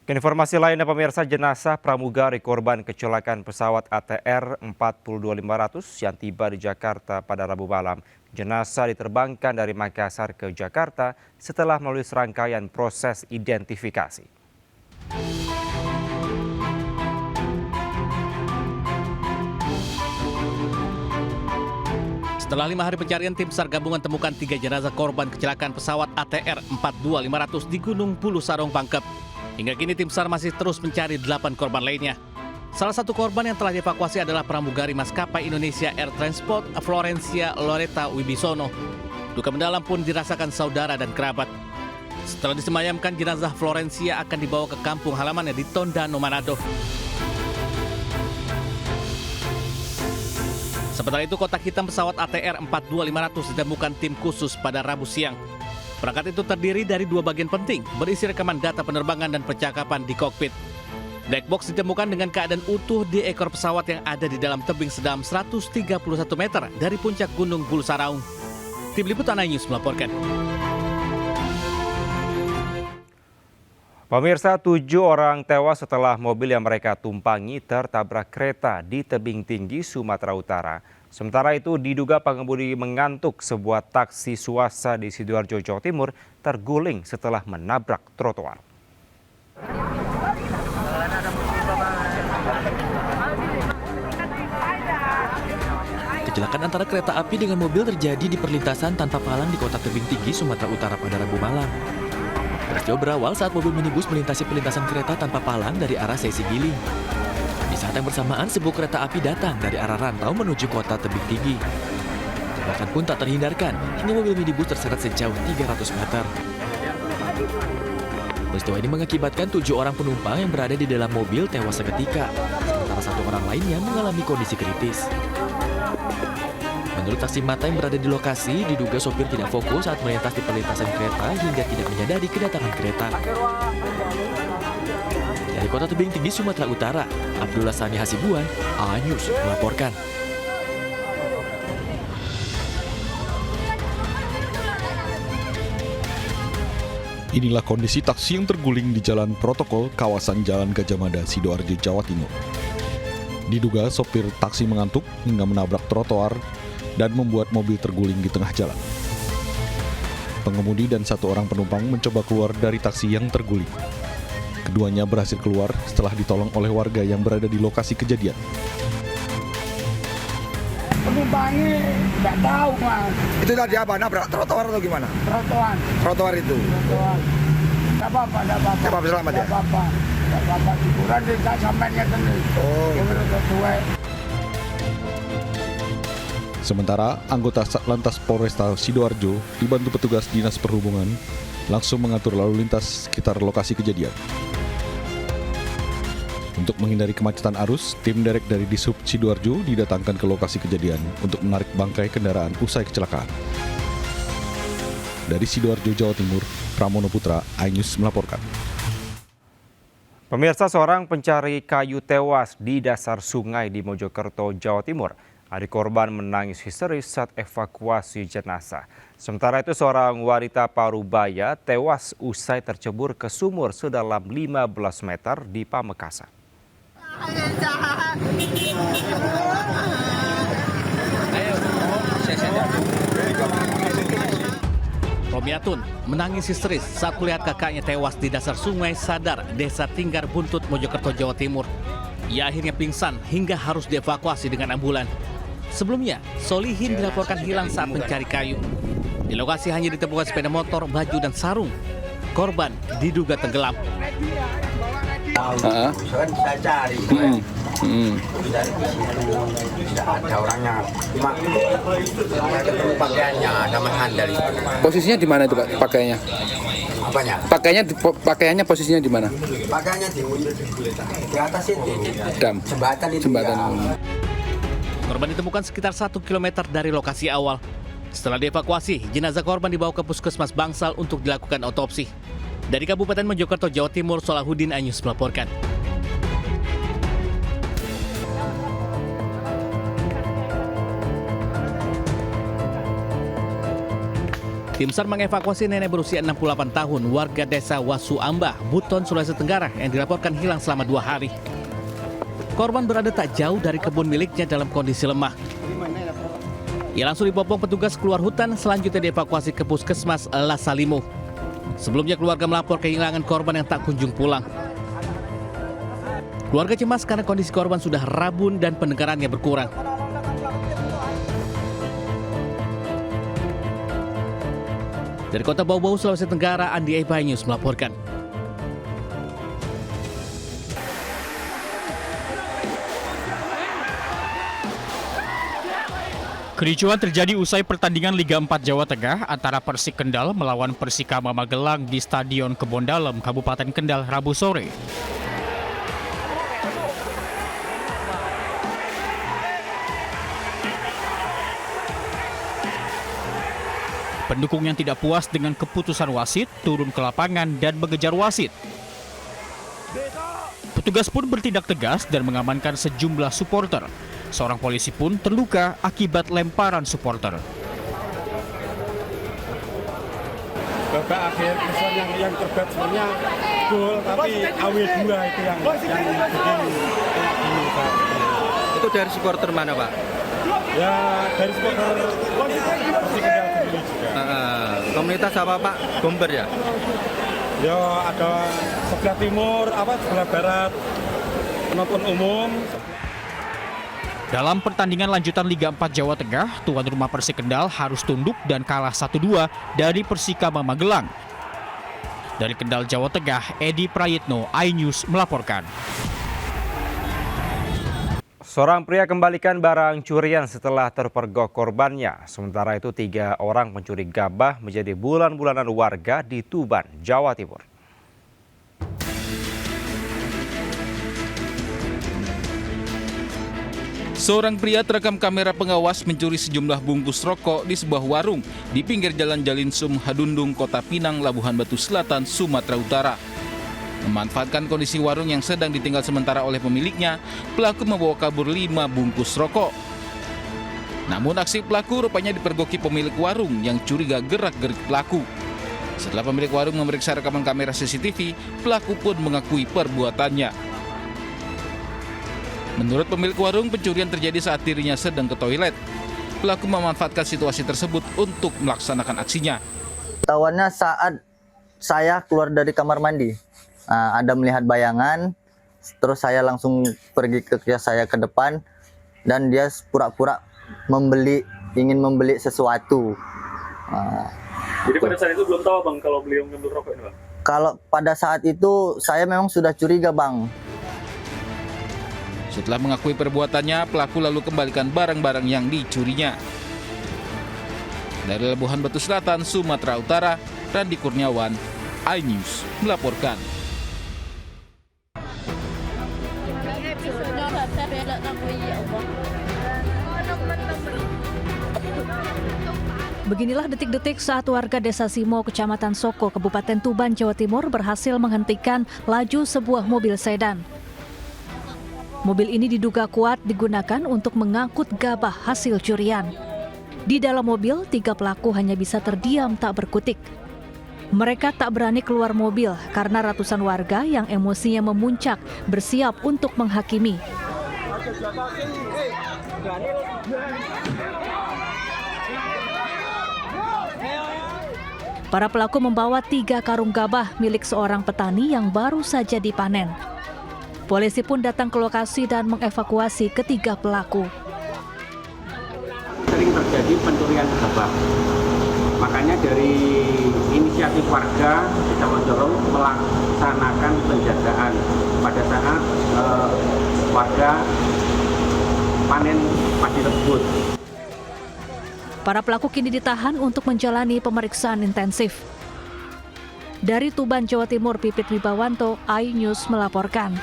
Informasi lainnya pemirsa, jenazah pramugari korban kecelakaan pesawat ATR 42500 yang tiba di Jakarta pada Rabu malam. Jenazah diterbangkan dari Makassar ke Jakarta setelah melalui serangkaian proses identifikasi. Setelah 5 hari pencarian, tim SAR gabungan temukan 3 jenazah korban kecelakaan pesawat ATR 42500 di Gunung Pulu Sarong Pangkep. Hingga kini tim SAR masih terus mencari 8 korban lainnya. Salah satu korban yang telah dievakuasi adalah pramugari maskapai Indonesia Air Transport Florencia Loretta Wibisono. Duka mendalam pun dirasakan saudara dan kerabat. Setelah disemayamkan, jenazah Florencia akan dibawa ke kampung halamannya di Tondano, Manado. Sementara itu, kotak hitam pesawat ATR 42500 ditemukan tim khusus pada Rabu siang. Perangkat itu terdiri dari 2 bagian penting, berisi rekaman data penerbangan dan percakapan di kokpit. Black box ditemukan dengan keadaan utuh di ekor pesawat yang ada di dalam tebing sedalam 131 meter dari puncak Gunung Bulu Saraung. Tim Liputan iNews melaporkan. Pemirsa, 7 orang tewas setelah mobil yang mereka tumpangi tertabrak kereta di tebing tinggi Sumatera Utara. Sementara itu, diduga pengemudi mengantuk, sebuah taksi swasta di Sidoarjo, Jawa Timur terguling setelah menabrak trotoar. Kecelakaan antara kereta api dengan mobil terjadi di perlintasan tanpa palang di kota tebing tinggi Sumatera Utara pada Rabu malam. Peristiwa berawal saat mobil minibus melintasi perlintasan kereta tanpa palang dari arah Sesi Giling. Di saat yang bersamaan, sebuah kereta api datang dari arah rantau menuju kota tebing tinggi. Tabrakan pun tak terhindarkan hingga mobil minibus terseret sejauh 300 meter. Peristiwa ini mengakibatkan 7 orang penumpang yang berada di dalam mobil tewas seketika, sementara 1 orang lainnya mengalami kondisi kritis. Menurut saksi mata yang berada di lokasi, diduga sopir tidak fokus saat melintas di perlintasan kereta hingga tidak menyadari kedatangan kereta. Dari kota tebing tinggi Sumatera Utara, Abdullah Sani Hasibuan, iNews melaporkan. Inilah kondisi taksi yang terguling di jalan protokol kawasan Jalan Gajah Mada, Sidoarjo, Jawa Timur. Diduga sopir taksi mengantuk hingga menabrak trotoar dan membuat mobil terguling di tengah jalan. Pengemudi dan 1 orang penumpang mencoba keluar dari taksi yang terguling. Keduanya berhasil keluar setelah ditolong oleh warga yang berada di lokasi kejadian. Penumpangnya nggak tahu, Mas. Itu tadi apa? Nabrak trotoar atau gimana? Trotoar. Trotoar itu. Trotoar. Nggak apa-apa, nggak apa-apa. Nggak apa-apa, selamat ya? Nggak apa-apa. Nggak apa-apa. Hiburan di sampainya sendiri. Oh. Sementara anggota Satlantas Polresta Sidoarjo dibantu petugas Dinas Perhubungan langsung mengatur lalu lintas sekitar lokasi kejadian. Untuk menghindari kemacetan arus, tim derek dari Dishub Sidoarjo didatangkan ke lokasi kejadian untuk menarik bangkai kendaraan usai kecelakaan. Dari Sidoarjo, Jawa Timur, Pramono Putra, iNews melaporkan. Pemirsa, seorang pencari kayu tewas di dasar sungai di Mojokerto, Jawa Timur. Adik korban menangis histeris saat evakuasi jenazah. Sementara itu, seorang wanita Parubaya tewas usai tercebur ke sumur sedalam 15 meter di Pamekasan. Romiatun menangis histeris saat melihat kakaknya tewas di dasar sungai Sadar, Desa Tinggar Buntut, Mojokerto, Jawa Timur. Ia akhirnya pingsan hingga harus dievakuasi dengan ambulan. Sebelumnya, Solihin dilaporkan hilang saat mencari kayu. Di lokasi hanya ditemukan sepeda motor, baju, dan sarung. Korban diduga tenggelam. Saya cari. Tidak ada orangnya. Cuma saya ketemu pakaiannya, ada handal itu. Posisinya di mana itu, Pak? Pakaiannya? Apanya? Pakaiannya posisinya di mana? Pakaiannya di atas itu. Jembatan itu. Jembatan. Ya. Korban ditemukan sekitar 1 km dari lokasi awal. Setelah dievakuasi, jenazah korban dibawa ke Puskesmas Bangsal untuk dilakukan otopsi. Dari Kabupaten Mojokerto, Jawa Timur, Solahuddin, iNews melaporkan. Tim SAR mengevakuasi nenek berusia 68 tahun warga desa Wasuambah, Buton, Sulawesi Tenggara yang dilaporkan hilang selama 2 hari. Korban berada tak jauh dari kebun miliknya dalam kondisi lemah. Ia langsung dibopong petugas keluar hutan, selanjutnya dievakuasi ke Puskesmas Lasalimo. Sebelumnya keluarga melapor kehilangan korban yang tak kunjung pulang. Keluarga cemas karena kondisi korban sudah rabun dan pendengarannya berkurang. Dari Kota Bau-Bau, Sulawesi Tenggara, Andi Eba News melaporkan. Kericuhan terjadi usai pertandingan Liga 4 Jawa Tengah antara Persik Kendal melawan Persikama Magelang di Stadion Kebon Dalem, Kabupaten Kendal, Rabu sore. Pendukung yang tidak puas dengan keputusan wasit turun ke lapangan dan mengejar wasit. Petugas pun bertindak tegas dan mengamankan sejumlah supporter. Seorang polisi pun terluka akibat lemparan supporter. Babak akhir kesan yang terberat sebenarnya gol, tapi AW2 itu yang begini. Itu dari supporter mana, Pak? Ya dari supporter Persik Kendal sendiri juga. Komunitas apa, Pak? Bomber ya? Ya ada sebelah timur, sebelah barat, penonton umum. Dalam pertandingan lanjutan Liga 4 Jawa Tengah, tuan rumah Persik Kendal harus tunduk dan kalah 1-2 dari Persikama Magelang. Dari Kendal, Jawa Tengah, Edi Prayitno, iNews melaporkan. Seorang pria kembalikan barang curian setelah terpergok korbannya. Sementara itu 3 orang pencuri gabah menjadi bulan-bulanan warga di Tuban, Jawa Timur. Seorang pria terekam kamera pengawas mencuri sejumlah bungkus rokok di sebuah warung di pinggir Jalan Jalinsum, Hadundung, Kota Pinang, Labuhan Batu Selatan, Sumatera Utara. Memanfaatkan kondisi warung yang sedang ditinggal sementara oleh pemiliknya, pelaku membawa kabur 5 bungkus rokok. Namun aksi pelaku rupanya dipergoki pemilik warung yang curiga gerak-gerik pelaku. Setelah pemilik warung memeriksa rekaman kamera CCTV, pelaku pun mengakui perbuatannya. Menurut pemilik warung, pencurian terjadi saat dirinya sedang ke toilet. Pelaku memanfaatkan situasi tersebut untuk melaksanakan aksinya. Tawannya saat saya keluar dari kamar mandi. Ada melihat bayangan, terus saya langsung pergi ke kios saya ke depan, dan dia pura-pura ingin membeli sesuatu. Jadi pada saat itu belum tahu Bang kalau beliau mengambil rokok ini, Bang? Kalau pada saat itu saya memang sudah curiga, Bang. Setelah mengakui perbuatannya, pelaku lalu kembalikan barang-barang yang dicurinya. Dari Labuhan Batu Selatan, Sumatera Utara, Randi Kurniawan, iNews melaporkan. Beginilah detik-detik saat warga Desa Simo, Kecamatan Soko, Kabupaten Tuban, Jawa Timur berhasil menghentikan laju sebuah mobil sedan. Mobil ini diduga kuat digunakan untuk mengangkut gabah hasil curian. Di dalam mobil, 3 pelaku hanya bisa terdiam tak berkutik. Mereka tak berani keluar mobil karena ratusan warga yang emosinya memuncak bersiap untuk menghakimi. Para pelaku membawa 3 karung gabah milik seorang petani yang baru saja dipanen. Polisi pun datang ke lokasi dan mengevakuasi ketiga pelaku. Sering terjadi pencurian gabah. Makanya dari inisiatif warga kita mendorong melaksanakan penjagaan pada saat warga panen padi tersebut. Para pelaku kini ditahan untuk menjalani pemeriksaan intensif. Dari Tuban, Jawa Timur, Pipit Wibawanto, iNews melaporkan.